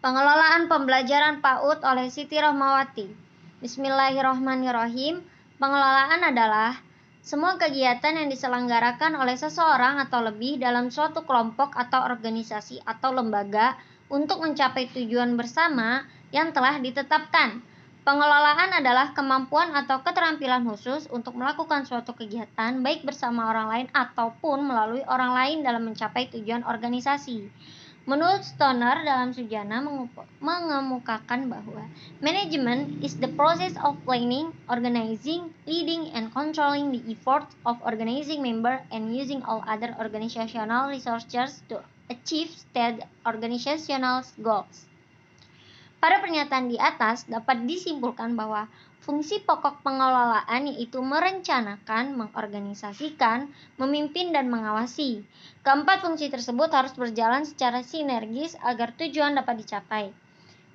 Pengelolaan pembelajaran PAUD oleh Siti Rohmawati. Bismillahirrahmanirrahim. Pengelolaan adalah semua kegiatan yang diselenggarakan oleh seseorang atau lebih dalam suatu kelompok atau organisasi atau lembaga untuk mencapai tujuan bersama yang telah ditetapkan. Pengelolaan adalah kemampuan atau keterampilan khusus untuk melakukan suatu kegiatan baik bersama orang lain ataupun melalui orang lain dalam mencapai tujuan organisasi. Menurut Stoner dalam Sujana mengemukakan bahwa manajemen is the process of planning, organizing, leading, and controlling the efforts of organizing member and using all other organizational resources to achieve stated organizational goals. Pada pernyataan di atas dapat disimpulkan bahwa fungsi pokok pengelolaan yaitu merencanakan, mengorganisasikan, memimpin, dan mengawasi. Keempat fungsi tersebut harus berjalan secara sinergis agar tujuan dapat dicapai.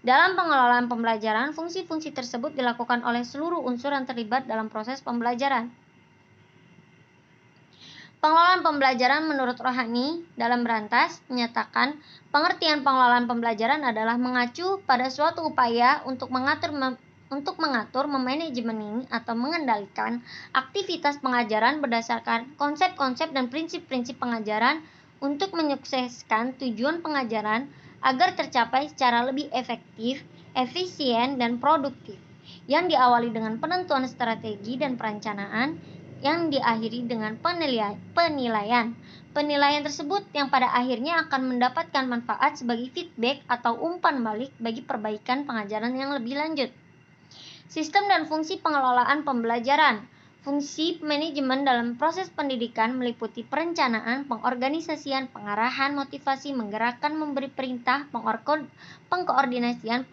Dalam pengelolaan pembelajaran, fungsi-fungsi tersebut dilakukan oleh seluruh unsur yang terlibat dalam proses pembelajaran. Pengelolaan pembelajaran menurut Rohani dalam Berantas menyatakan pengertian pengelolaan pembelajaran adalah mengacu pada suatu upaya untuk mengatur, memanajemen atau mengendalikan aktivitas pengajaran berdasarkan konsep-konsep dan prinsip-prinsip pengajaran untuk menyukseskan tujuan pengajaran agar tercapai secara lebih efektif, efisien, dan produktif, yang diawali dengan penentuan strategi dan perencanaan, yang diakhiri dengan penilaian. Penilaian tersebut yang pada akhirnya akan mendapatkan manfaat sebagai feedback atau umpan balik bagi perbaikan pengajaran yang lebih lanjut. Sistem dan fungsi pengelolaan pembelajaran. Fungsi manajemen dalam proses pendidikan meliputi perencanaan, pengorganisasian, pengarahan, motivasi, menggerakkan, memberi perintah, pengkoordinasian,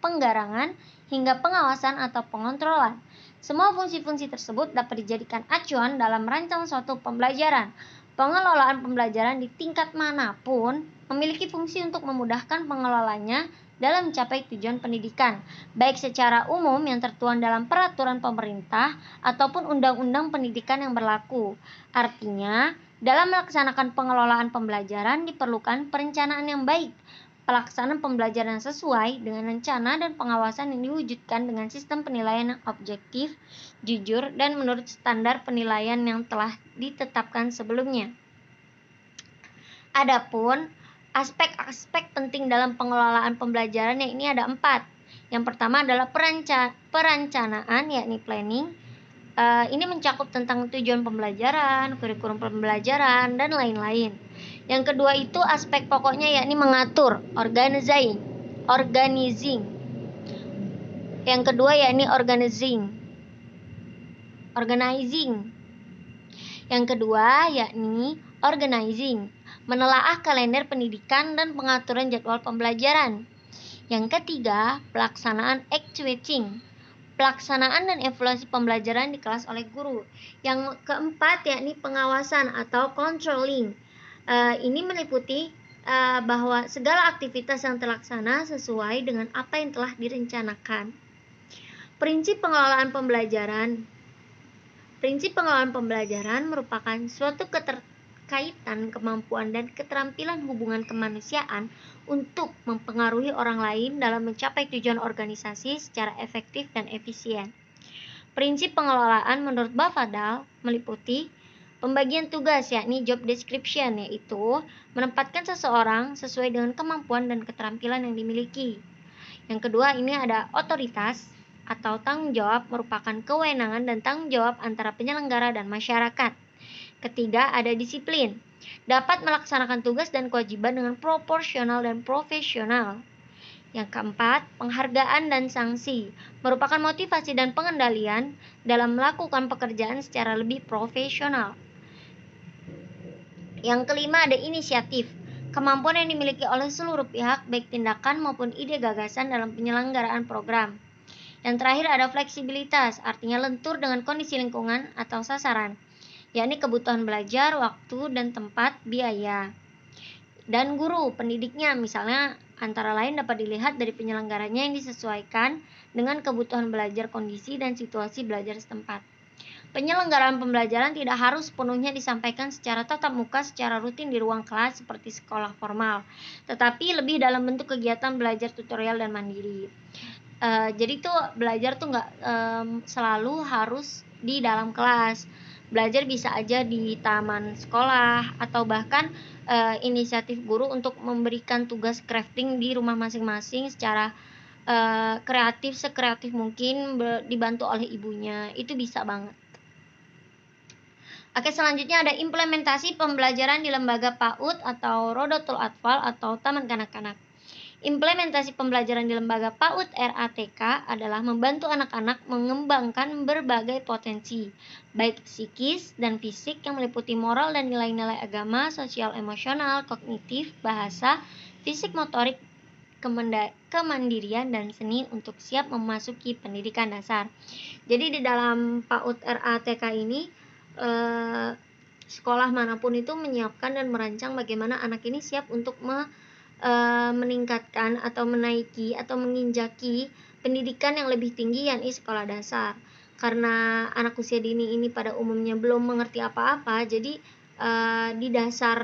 penggarangan, hingga pengawasan atau pengontrolan. Semua fungsi-fungsi tersebut dapat dijadikan acuan dalam merancang suatu pembelajaran. Pengelolaan pembelajaran di tingkat manapun memiliki fungsi untuk memudahkan pengelolanya dalam mencapai tujuan pendidikan, baik secara umum yang tertuang dalam peraturan pemerintah ataupun undang-undang pendidikan yang berlaku. Artinya, dalam melaksanakan pengelolaan pembelajaran diperlukan perencanaan yang baik, pelaksanaan pembelajaran sesuai dengan rencana, dan pengawasan yang diwujudkan dengan sistem penilaian yang objektif, jujur, dan menurut standar penilaian yang telah ditetapkan sebelumnya. Adapun aspek-aspek penting dalam pengelolaan pembelajaran yang ini ada 4. Yang pertama adalah perencanaan, yakni planning. Ini mencakup tentang tujuan pembelajaran, kurikulum pembelajaran, dan lain-lain. Yang kedua itu aspek pokoknya yakni mengatur, organizing. Yang kedua yakni organizing. Yang kedua yakni organizing, menelaah kalender pendidikan dan pengaturan jadwal pembelajaran. Yang ketiga, pelaksanaan actuating, pelaksanaan dan evaluasi pembelajaran di kelas oleh guru. Yang keempat yakni pengawasan atau controlling. Ini meliputi bahwa segala aktivitas yang terlaksana sesuai dengan apa yang telah direncanakan. Prinsip pengelolaan pembelajaran merupakan suatu keterkaitan kemampuan dan keterampilan hubungan kemanusiaan untuk mempengaruhi orang lain dalam mencapai tujuan organisasi secara efektif dan efisien. Prinsip pengelolaan menurut Bafadal meliputi pembagian tugas, yakni job description, yaitu menempatkan seseorang sesuai dengan kemampuan dan keterampilan yang dimiliki. Yang kedua ini ada otoritas atau tanggung jawab, merupakan kewenangan dan tanggung jawab antara penyelenggara dan masyarakat. Ketiga ada disiplin, dapat melaksanakan tugas dan kewajiban dengan proporsional dan profesional. Yang keempat, penghargaan dan sanksi, merupakan motivasi dan pengendalian dalam melakukan pekerjaan secara lebih profesional. Yang kelima ada inisiatif, kemampuan yang dimiliki oleh seluruh pihak baik tindakan maupun ide gagasan dalam penyelenggaraan program. Yang terakhir ada fleksibilitas, artinya lentur dengan kondisi lingkungan atau sasaran, yakni kebutuhan belajar, waktu dan tempat, biaya. Dan guru pendidiknya, misalnya antara lain dapat dilihat dari penyelenggaranya yang disesuaikan dengan kebutuhan belajar, kondisi dan situasi belajar setempat. Penyelenggaraan pembelajaran tidak harus sepenuhnya disampaikan secara tatap muka secara rutin di ruang kelas seperti sekolah formal, tetapi lebih dalam bentuk kegiatan belajar tutorial dan mandiri. Jadi tuh belajar tuh nggak selalu harus di dalam kelas. Belajar bisa aja di taman sekolah atau bahkan inisiatif guru untuk memberikan tugas crafting di rumah masing-masing secara sekreatif mungkin dibantu oleh ibunya. Itu bisa banget. Oke, selanjutnya ada implementasi pembelajaran di lembaga PAUD atau Rodotul Atfal atau Taman Kanak-kanak. Implementasi pembelajaran di lembaga PAUD RATK adalah membantu anak-anak mengembangkan berbagai potensi, baik psikis dan fisik yang meliputi moral dan nilai-nilai agama, sosial emosional, kognitif, bahasa, fisik motorik, kemandirian, dan seni untuk siap memasuki pendidikan dasar. Jadi di dalam PAUD RATK ini sekolah manapun itu menyiapkan dan merancang bagaimana anak ini siap untuk meningkatkan atau menaiki atau menginjaki pendidikan yang lebih tinggi, yakni sekolah dasar. Karena anak usia dini ini pada umumnya belum mengerti apa-apa, jadi di dasar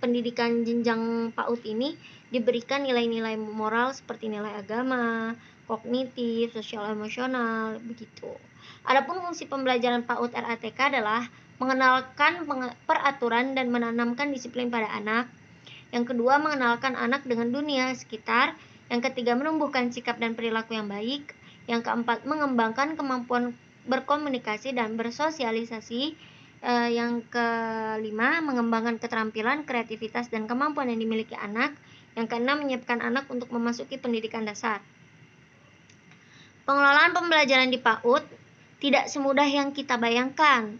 pendidikan jenjang PAUD ini diberikan nilai-nilai moral seperti nilai agama, kognitif, sosial emosional, begitu. Adapun fungsi pembelajaran PAUD RATK adalah mengenalkan peraturan dan menanamkan disiplin pada anak. Yang kedua, mengenalkan anak dengan dunia sekitar. Yang ketiga, menumbuhkan sikap dan perilaku yang baik. Yang keempat, mengembangkan kemampuan berkomunikasi dan bersosialisasi. Yang kelima, mengembangkan keterampilan, kreativitas, dan kemampuan yang dimiliki anak. Yang keenam, menyiapkan anak untuk memasuki pendidikan dasar. Pengelolaan pembelajaran di PAUD tidak semudah yang kita bayangkan.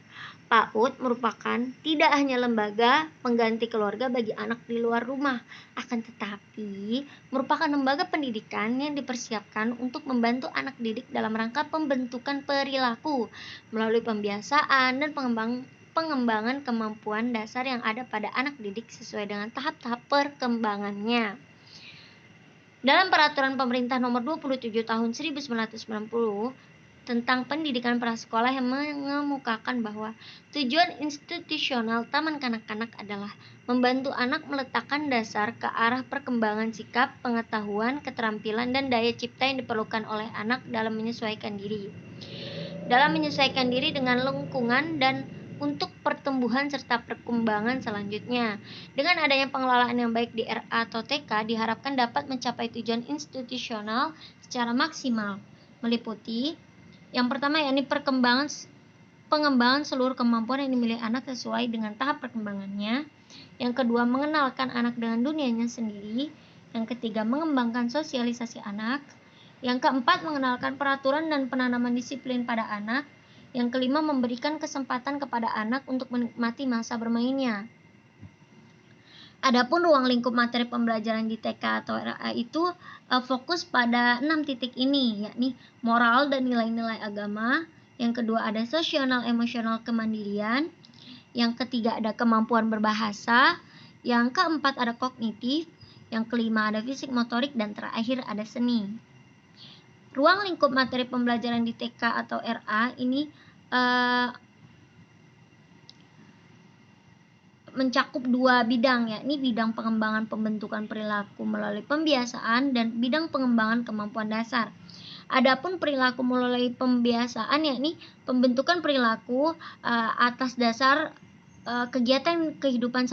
PAUD merupakan tidak hanya lembaga pengganti keluarga bagi anak di luar rumah, akan tetapi merupakan lembaga pendidikan yang dipersiapkan untuk membantu anak didik dalam rangka pembentukan perilaku melalui pembiasaan dan pengembangan kemampuan dasar yang ada pada anak didik sesuai dengan tahap-tahap perkembangannya. Dalam Peraturan Pemerintah Nomor 27 Tahun 1990 tentang pendidikan prasekolah yang mengemukakan bahwa tujuan institusional Taman Kanak-kanak adalah membantu anak meletakkan dasar ke arah perkembangan sikap, pengetahuan, keterampilan, dan daya cipta yang diperlukan oleh anak dalam menyesuaikan diri. Dalam menyesuaikan diri dengan lingkungan dan untuk pertumbuhan serta perkembangan selanjutnya. Dengan adanya pengelolaan yang baik di RA atau TK diharapkan dapat mencapai tujuan institusional secara maksimal, meliputi yang pertama yakni pengembangan seluruh kemampuan yang dimiliki anak sesuai dengan tahap perkembangannya. Yang kedua, mengenalkan anak dengan dunianya sendiri. Yang ketiga, mengembangkan sosialisasi anak. Yang keempat, mengenalkan peraturan dan penanaman disiplin pada anak. Yang kelima, memberikan kesempatan kepada anak untuk menikmati masa bermainnya. Adapun ruang lingkup materi pembelajaran di TK atau RA itu fokus pada 6 titik ini, yakni moral dan nilai-nilai agama. Yang kedua ada sosional emosional kemandirian. Yang ketiga ada kemampuan berbahasa. Yang keempat ada kognitif. Yang kelima ada fisik motorik, dan terakhir ada seni. Ruang lingkup materi pembelajaran di TK atau RA ini mencakup dua bidang, yakni bidang pengembangan pembentukan perilaku melalui pembiasaan dan bidang pengembangan kemampuan dasar. Adapun perilaku melalui pembiasaan yakni pembentukan perilaku atas dasar kegiatan kehidupan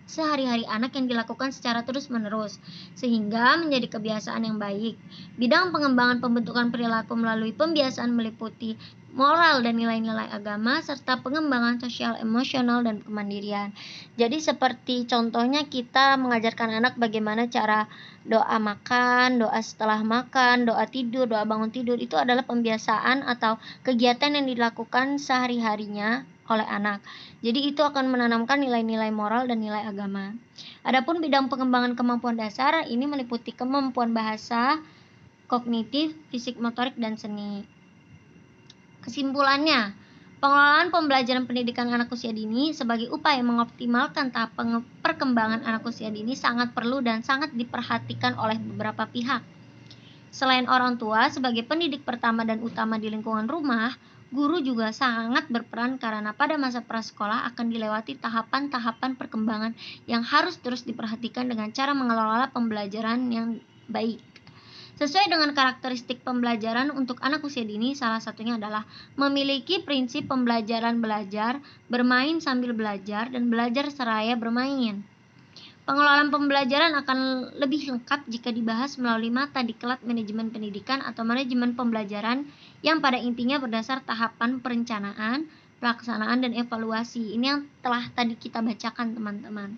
sehari-hari anak yang dilakukan secara terus-menerus sehingga menjadi kebiasaan yang baik. Bidang pengembangan pembentukan perilaku melalui pembiasaan meliputi moral dan nilai-nilai agama serta pengembangan sosial emosional dan kemandirian. Jadi seperti contohnya kita mengajarkan anak bagaimana cara doa makan, doa setelah makan, doa tidur, doa bangun tidur, itu adalah pembiasaan atau kegiatan yang dilakukan sehari-harinya oleh anak. Jadi itu akan menanamkan nilai-nilai moral dan nilai agama. Adapun bidang pengembangan kemampuan dasar ini meliputi kemampuan bahasa, kognitif, fisik motorik, dan seni. Kesimpulannya, pengelolaan pembelajaran pendidikan anak usia dini sebagai upaya mengoptimalkan tahap perkembangan anak usia dini sangat perlu dan sangat diperhatikan oleh beberapa pihak. Selain orang tua sebagai pendidik pertama dan utama di lingkungan rumah, Guru juga sangat berperan karena pada masa prasekolah akan dilewati tahapan-tahapan perkembangan yang harus terus diperhatikan dengan cara mengelola pembelajaran yang baik. Sesuai dengan karakteristik pembelajaran untuk anak usia dini, salah satunya adalah memiliki prinsip pembelajaran belajar, bermain sambil belajar, dan belajar seraya bermain. Pengelolaan pembelajaran akan lebih lengkap jika dibahas melalui mata diklat manajemen pendidikan atau manajemen pembelajaran yang pada intinya berdasar tahapan perencanaan, pelaksanaan, dan evaluasi. Ini yang telah tadi kita bacakan, teman-teman.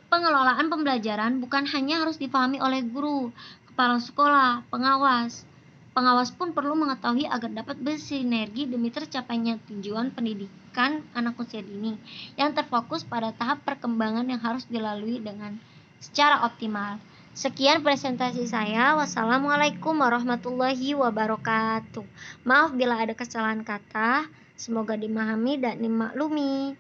Pengelolaan pembelajaran bukan hanya harus dipahami oleh guru, kepala sekolah, pengawas. Pengawas pun perlu mengetahui agar dapat bersinergi demi tercapainya tujuan pendidikan anak usia dini yang terfokus pada tahap perkembangan yang harus dilalui dengan secara optimal. Sekian presentasi saya. Wassalamualaikum warahmatullahi wabarakatuh. Maaf bila ada kesalahan kata. Semoga dimahami dan dimaklumi.